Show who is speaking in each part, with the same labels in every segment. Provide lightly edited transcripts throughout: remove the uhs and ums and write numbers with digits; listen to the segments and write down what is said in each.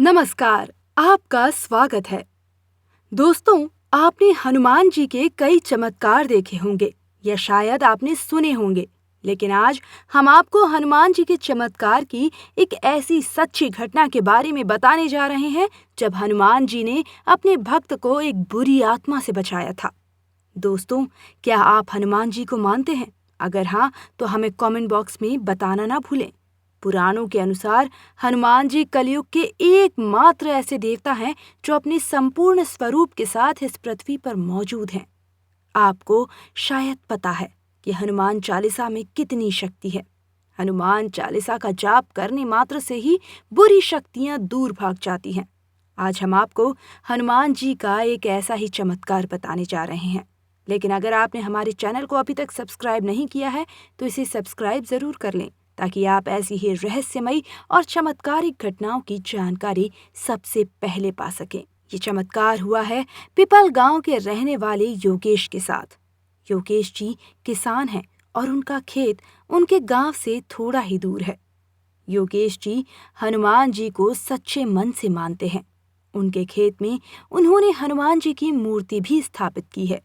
Speaker 1: नमस्कार, आपका स्वागत है। दोस्तों, आपने हनुमान जी के कई चमत्कार देखे होंगे या शायद आपने सुने होंगे, लेकिन आज हम आपको हनुमान जी के चमत्कार की एक ऐसी सच्ची घटना के बारे में बताने जा रहे हैं जब हनुमान जी ने अपने भक्त को एक बुरी आत्मा से बचाया था। दोस्तों, क्या आप हनुमान जी को मानते हैं? अगर हाँ, तो हमें कमेंट बॉक्स में बताना ना भूलें। पुराणों के अनुसार हनुमान जी कलयुग के एकमात्र ऐसे देवता हैं जो अपने संपूर्ण स्वरूप के साथ इस पृथ्वी पर मौजूद हैं। आपको शायद पता है कि हनुमान चालीसा में कितनी शक्ति है। हनुमान चालीसा का जाप करने मात्र से ही बुरी शक्तियां दूर भाग जाती हैं। आज हम आपको हनुमान जी का एक ऐसा ही चमत्कार बताने जा रहे हैं। लेकिन अगर आपने हमारे चैनल को अभी तक सब्सक्राइब नहीं किया है तो इसे सब्सक्राइब जरूर कर लें, ताकि आप ऐसी ही रहस्यमयी और चमत्कारिक घटनाओं की जानकारी सबसे पहले पा सकें। ये चमत्कार हुआ है पिपल गांव के रहने वाले योगेश के साथ। योगेश जी किसान हैं और उनका खेत उनके गांव से थोड़ा ही दूर है। योगेश जी हनुमान जी को सच्चे मन से मानते हैं। उनके खेत में उन्होंने हनुमान जी की मूर्ति भी स्थापित की है।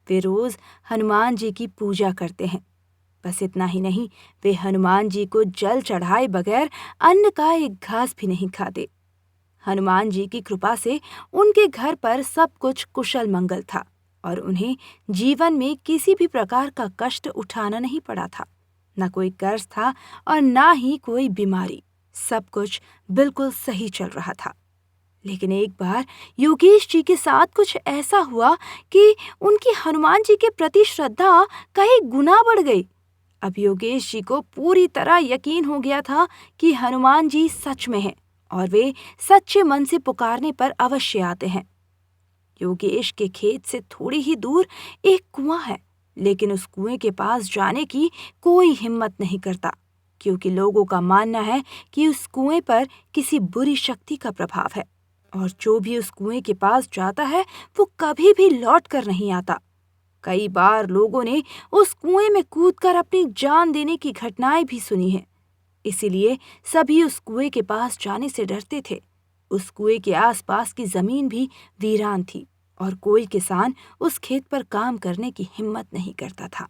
Speaker 1: वे रोज हनुमान जी की पूजा करते हैं। बस इतना ही नहीं, वे हनुमान जी को जल चढ़ाए बगैर अन्न का एक घास भी नहीं खाते। हनुमान जी की कृपा से उनके घर पर सब कुछ कुशल मंगल था और उन्हें जीवन में किसी भी प्रकार का कष्ट उठाना नहीं पड़ा था। न कोई कर्ज था और न ही कोई बीमारी। सब कुछ बिल्कुल सही चल रहा था। लेकिन एक बार योगेश जी के साथ कुछ ऐसा हुआ कि उनकी हनुमान जी के प्रति श्रद्धा कई गुना बढ़ गई। अब योगेश जी को पूरी तरह यकीन हो गया था कि हनुमान जी सच में हैं और वे सच्चे मन से पुकारने पर अवश्य आते हैं। योगेश के खेत से थोड़ी ही दूर एक कुआं है, लेकिन उस कुएं के पास जाने की कोई हिम्मत नहीं करता, क्योंकि लोगों का मानना है कि उस कुएं पर किसी बुरी शक्ति का प्रभाव है और जो भी उस कुएं के पास जाता है वो कभी भी लौट कर नहीं आता। कई बार लोगों ने उस कुएं में कूदकर अपनी जान देने की घटनाएं भी सुनी हैं। इसीलिए सभी उस कुएं के पास जाने से डरते थे। उस कुएं के आसपास की जमीन भी वीरान थी और कोई किसान उस खेत पर काम करने की हिम्मत नहीं करता था।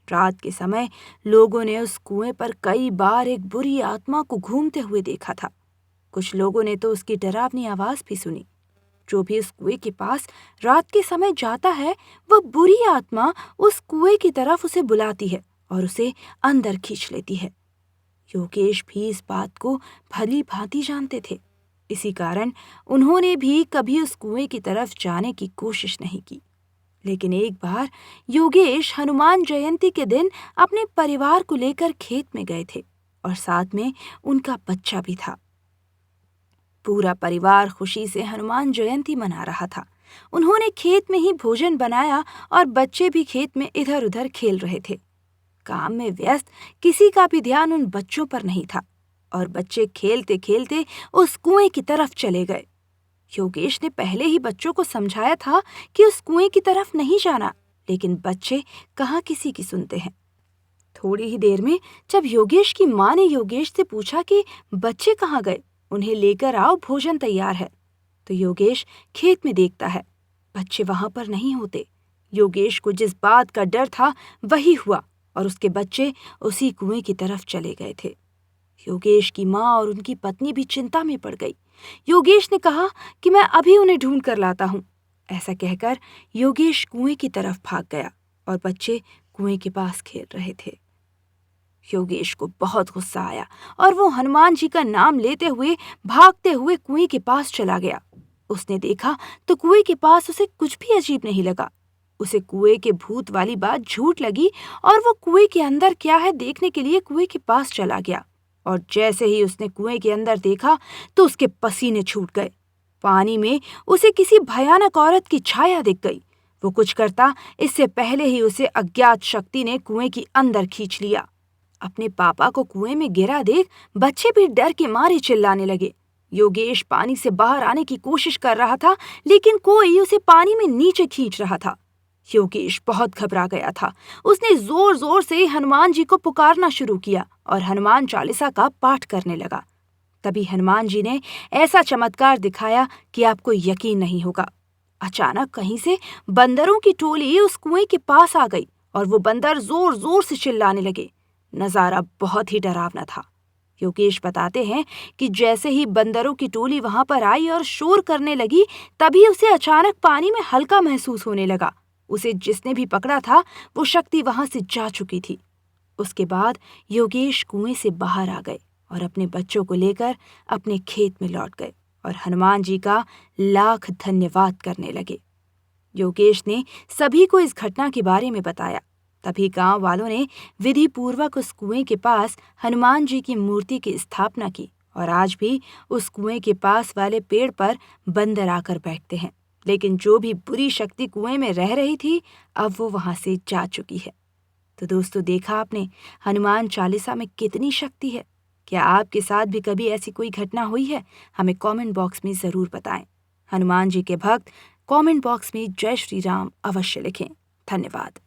Speaker 1: रात के समय लोगों ने उस कुएं पर कई बार एक बुरी आत्मा को घूमते हुए देखा था। कुछ लोगों ने तो उसकी डरावनी आवाज भी सुनी। जो भी उस कुएं के पास रात के समय जाता है, वह बुरी आत्मा उस कुएं की तरफ उसे बुलाती है और उसे अंदर खींच लेती है। योगेश भी इस बात को भली भांति जानते थे। इसी कारण उन्होंने भी कभी उस कुएं की तरफ जाने की कोशिश नहीं की। लेकिन एक बार योगेश हनुमान जयंती के दिन अपने परिवार को लेकर खेत में गए थे और साथ में उनका बच्चा भी था। पूरा परिवार खुशी से हनुमान जयंती मना रहा था। उन्होंने खेत में ही भोजन बनाया और बच्चे भी खेत में इधर उधर खेल रहे थे। काम में व्यस्त किसी का भी ध्यान उन बच्चों पर नहीं था और बच्चे खेलते खेलते उस कुएं की तरफ चले गए। योगेश ने पहले ही बच्चों को समझाया था कि उस कुएं की तरफ नहीं जाना, लेकिन बच्चे कहाँ किसी की सुनते हैं। थोड़ी ही देर में जब योगेश की माँ ने योगेश से पूछा कि बच्चे कहाँ गए, उन्हें लेकर आओ, भोजन तैयार है, तो योगेश खेत में देखता है बच्चे वहां पर नहीं होते। योगेश को जिस बात का डर था वही हुआ और उसके बच्चे उसी कुएं की तरफ चले गए थे। योगेश की माँ और उनकी पत्नी भी चिंता में पड़ गई। योगेश ने कहा कि मैं अभी उन्हें ढूंढ कर लाता हूँ। ऐसा कहकर योगेश कुएं की तरफ भाग गया और बच्चे कुएं के पास खेल रहे थे। योगेश को बहुत गुस्सा आया और वो हनुमान जी का नाम लेते हुए भागते हुए कुएं के पास चला गया। उसने देखा तो कुएं के पास उसे कुछ भी अजीब नहीं लगा। उसे कुएं के भूत वाली बात झूठ लगी और वो कुएं के अंदर क्या है देखने के लिए कुएं के पास चला गया। और जैसे ही उसने कुएं के अंदर देखा तो उसके पसीने छूट गए। पानी में उसे किसी भयानक औरत की छाया दिख गई। वो कुछ करता इससे पहले ही उसे अज्ञात शक्ति ने कुएं के अंदर खींच लिया। अपने पापा को कुएं में गिरा देख बच्चे भी डर के मारे चिल्लाने लगे। योगेश पानी से बाहर आने की कोशिश कर रहा था, लेकिन कोई उसे पानी में नीचे खींच रहा था। योगेश बहुत घबरा गया था। उसने जोर जोर से हनुमान जी को पुकारना शुरू किया और हनुमान चालीसा का पाठ करने लगा। तभी हनुमान जी ने ऐसा चमत्कार दिखाया कि आपको यकीन नहीं होगा। अचानक कहीं से बंदरों की टोली उस कुएं के पास आ गई और वो बंदर जोर जोर से चिल्लाने लगे। नजारा बहुत ही डरावना था। योगेश बताते हैं कि जैसे ही बंदरों की टोली वहां पर आई और शोर करने लगी, तभी उसे अचानक पानी में हल्का महसूस होने लगा। उसे जिसने भी पकड़ा था वो शक्ति वहां से जा चुकी थी। उसके बाद योगेश कुएं से बाहर आ गए और अपने बच्चों को लेकर अपने खेत में लौट गए और हनुमान जी का लाख धन्यवाद करने लगे। योगेश ने सभी को इस घटना के बारे में बताया। तभी गांव वालों ने विधि पूर्वक उस कुएं के पास हनुमान जी की मूर्ति की स्थापना की और आज भी उस कुएं के पास वाले पेड़ पर बंदर आकर बैठते हैं। लेकिन जो भी बुरी शक्ति कुएं में रह रही थी, अब वो वहां से जा चुकी है। तो दोस्तों, देखा आपने हनुमान चालीसा में कितनी शक्ति है। क्या आपके साथ भी कभी ऐसी कोई घटना हुई है? हमें कमेंट बॉक्स में जरूर बताएं। हनुमान जी के भक्त कमेंट बॉक्स में जय श्री राम अवश्य लिखें। धन्यवाद।